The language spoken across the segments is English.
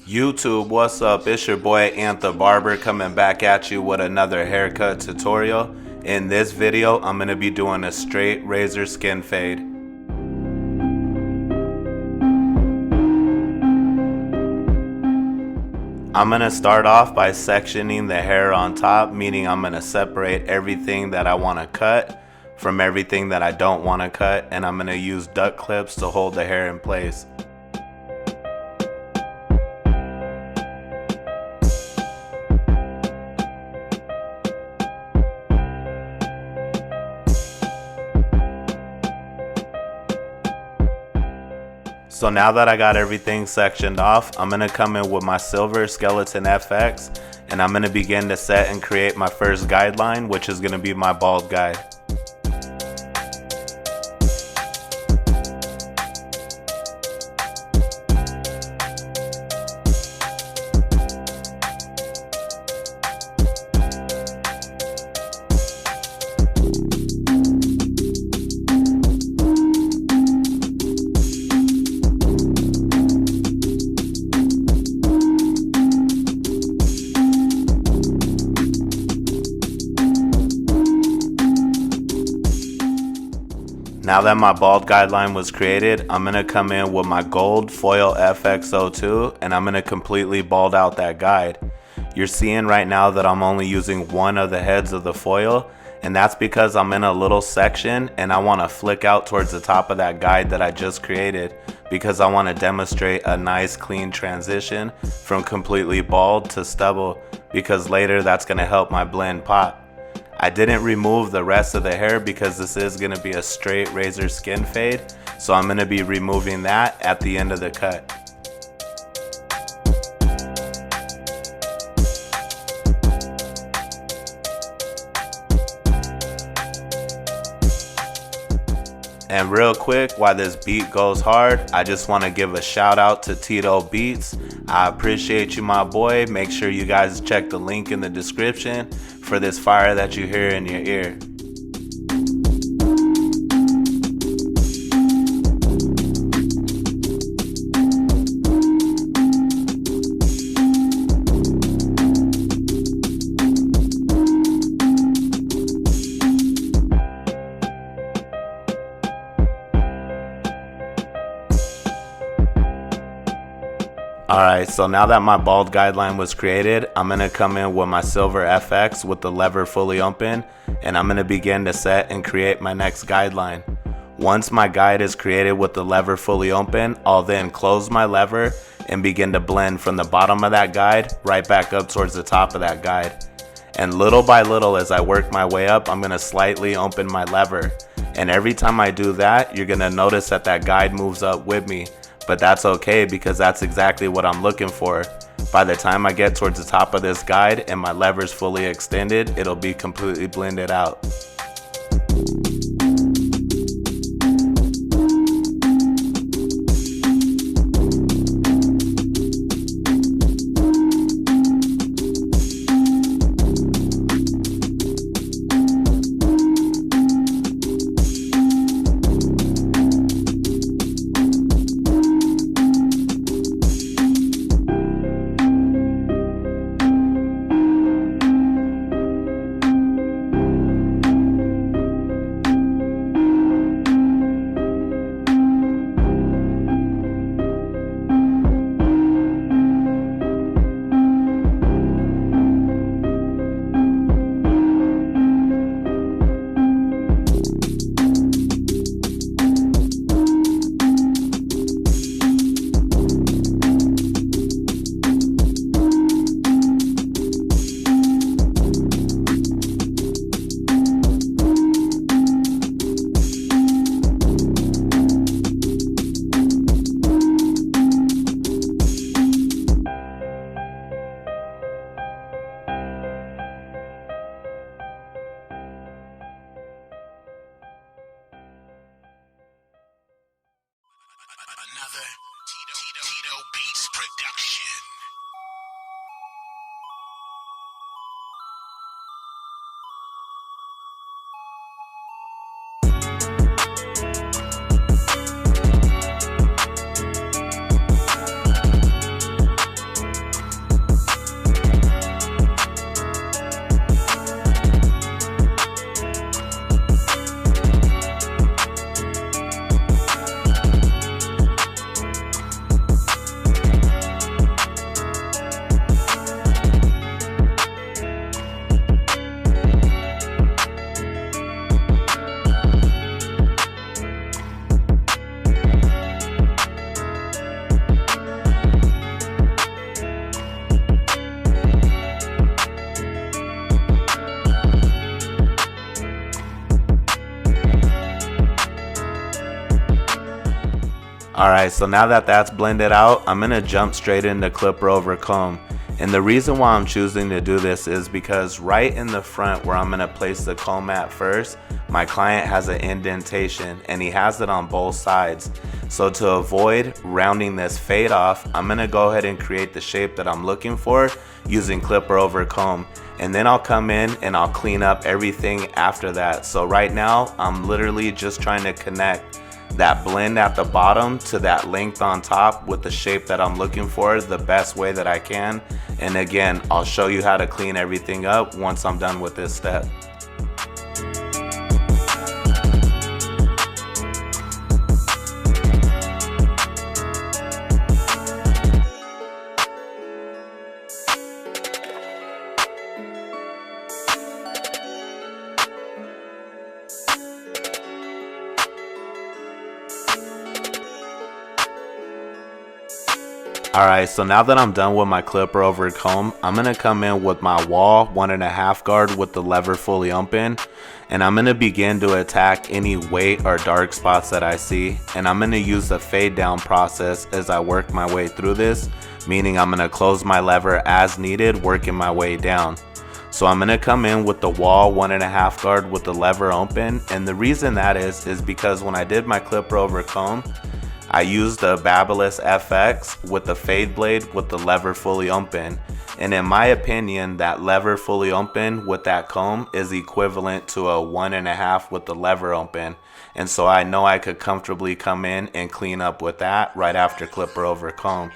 YouTube, what's up? It's your boy Antha Barber coming back at you with another haircut tutorial. In this video, I'm going to be doing a straight razor skin fade. I'm going to start off by sectioning the hair on top, meaning I'm going to separate everything that I want to cut from everything that I don't want to cut, and I'm going to use duck clips to hold the hair in place. So now that I got everything sectioned off, I'm going to come in with my silver skeleton FX, and I'm going to begin to set and create my first guideline, which is going to be my bald guide. Now that my bald guideline was created, I'm going to come in with my gold foil FX02 and I'm going to completely bald out that guide. You're seeing right now that I'm only using one of the heads of the foil, and that's because I'm in a little section and I want to flick out towards the top of that guide that I just created, because I want to demonstrate a nice clean transition from completely bald to stubble, because later that's going to help my blend pop. I didn't remove the rest of the hair because this is going to be a straight razor skin fade, so I'm going to be removing that at the end of the cut. And real quick, while this beat goes hard, I just want to give a shout out to Tito Beats. I appreciate you, my boy. Make sure you guys check the link in the description for this fire that you hear in your ear. Alright, so now that my bald guideline was created, I'm going to come in with my silver FX with the lever fully open, and I'm going to begin to set and create my next guideline. Once my guide is created with the lever fully open, I'll then close my lever and begin to blend from the bottom of that guide right back up towards the top of that guide. And little by little, as I work my way up, I'm going to slightly open my lever. And every time I do that, you're going to notice that that guide moves up with me. But that's okay, because that's exactly what I'm looking for. By the time I get towards the top of this guide and my lever's fully extended, it'll be completely blended out. Another Tito Beats production. Alright, so now that that's blended out, I'm going to jump straight into clipper over comb. And the reason why I'm choosing to do this is because right in the front where I'm going to place the comb at first, my client has an indentation and he has it on both sides. So to avoid rounding this fade off, I'm going to go ahead and create the shape that I'm looking for using clipper over comb. And then I'll come in and I'll clean up everything after that. So right now, I'm literally just trying to connect that blend at the bottom to that length on top with the shape that I'm looking for the best way that I can. And again, I'll show you how to clean everything up once I'm done with this step. Alright, so now that I'm done with my clipper over comb, I'm going to come in with my WAHL 1.5 guard with the lever fully open, and I'm going to begin to attack any weight or dark spots that I see, and I'm going to use the fade down process as I work my way through this, meaning I'm going to close my lever as needed, working my way down. So I'm going to come in with the WAHL 1.5 guard with the lever open, and the reason that is because when I did my clipper over comb, I used the Babyless FX with the fade blade with the lever fully open, and in my opinion that lever fully open with that comb is equivalent to a 1.5 with the lever open, and so I know I could comfortably come in and clean up with that right after clipper over comb.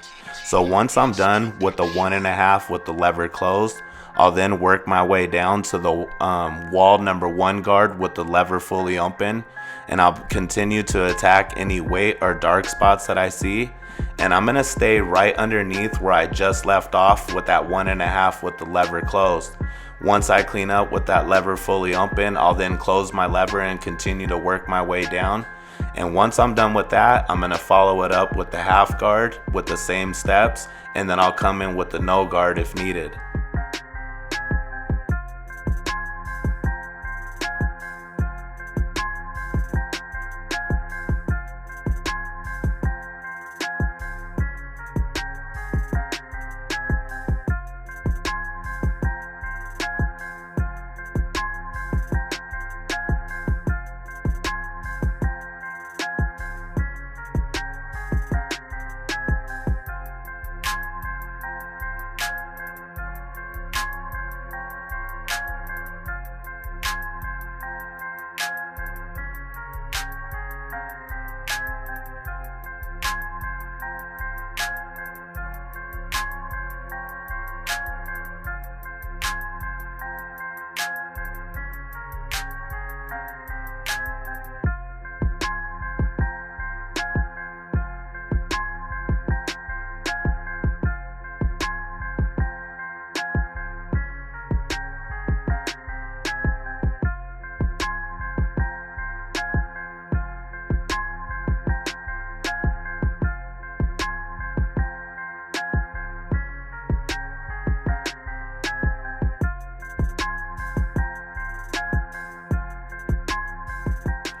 So once I'm done with the 1.5 with the lever closed, I'll then work my way down to the WAHL #1 guard with the lever fully open, and I'll continue to attack any weight or dark spots that I see, and I'm going to stay right underneath where I just left off with that 1.5 with the lever closed. Once I clean up with that lever fully open, I'll then close my lever and continue to work my way down. And once I'm done with that, I'm going to follow it up with the half guard with the same steps, and then I'll come in with the no guard if needed.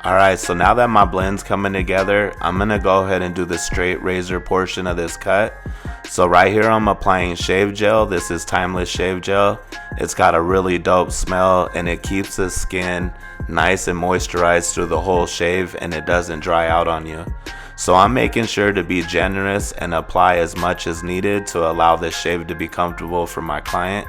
Alright, so now that my blend's coming together, I'm going to go ahead and do the straight razor portion of this cut. So right here I'm applying shave gel. This is Timeless Shave Gel. It's got a really dope smell and it keeps the skin nice and moisturized through the whole shave, and it doesn't dry out on you. So I'm making sure to be generous and apply as much as needed to allow this shave to be comfortable for my client.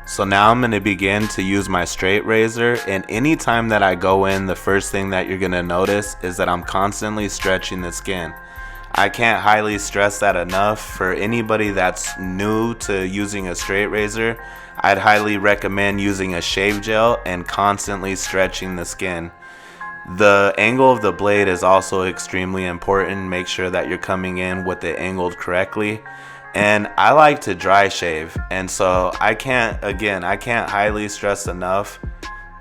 So now I'm going to begin to use my straight razor, and anytime that I go in, the first thing that you're going to notice is that I'm constantly stretching the skin. I can't highly stress that enough. For anybody that's new to using a straight razor, I'd highly recommend using a shave gel and constantly stretching the skin. The angle of the blade is also extremely important. Make sure that you're coming in with it angled correctly. And I like to dry shave, and so I can't highly stress enough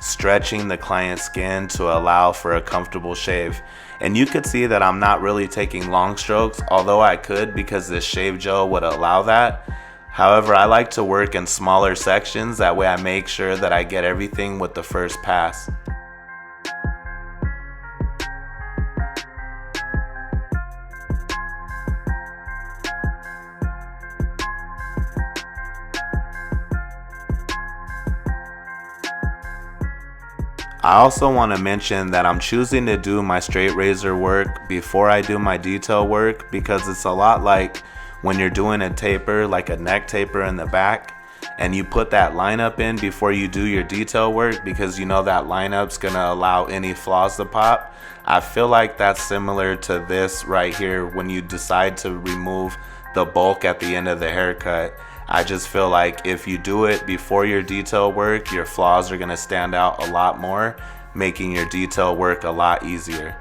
stretching the client's skin to allow for a comfortable shave. And you could see that I'm not really taking long strokes, although I could because this shave gel would allow that. However, I like to work in smaller sections, that way I make sure that I get everything with the first pass. I also want to mention that I'm choosing to do my straight razor work before I do my detail work, because it's a lot like when you're doing a taper, like a neck taper in the back, and you put that lineup in before you do your detail work because you know that lineup's gonna allow any flaws to pop. I feel like that's similar to this right here when you decide to remove the bulk at the end of the haircut. I just feel like if you do it before your detail work, your flaws are gonna stand out a lot more, making your detail work a lot easier.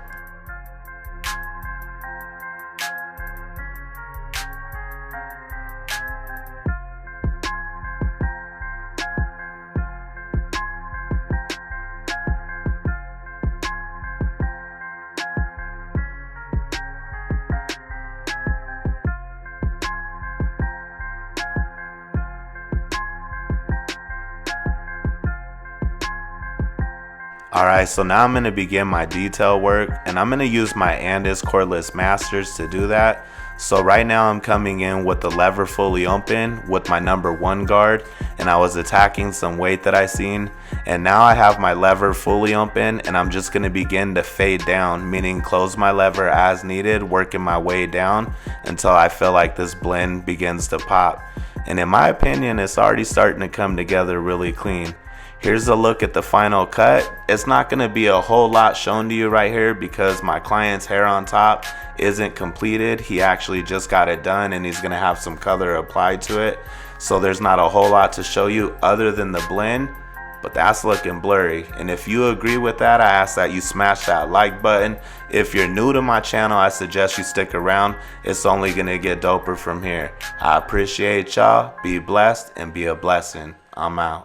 Alright, so now I'm going to begin my detail work, and I'm going to use my ANDIS cordless masters to do that. So right now I'm coming in with the lever fully open with my number 1 guard, and I was attacking some weight that I seen, and now I have my lever fully open, and I'm just going to begin to fade down, meaning close my lever as needed, working my way down until I feel like this blend begins to pop. And in my opinion, it's already starting to come together really clean. Here's a look at the final cut. It's not going to be a whole lot shown to you right here because my client's hair on top isn't completed. He actually just got it done and he's going to have some color applied to it. So there's not a whole lot to show you other than the blend, but that's looking blurry. And if you agree with that, I ask that you smash that like button. If you're new to my channel, I suggest you stick around. It's only going to get doper from here. I appreciate y'all. Be blessed and be a blessing. I'm out.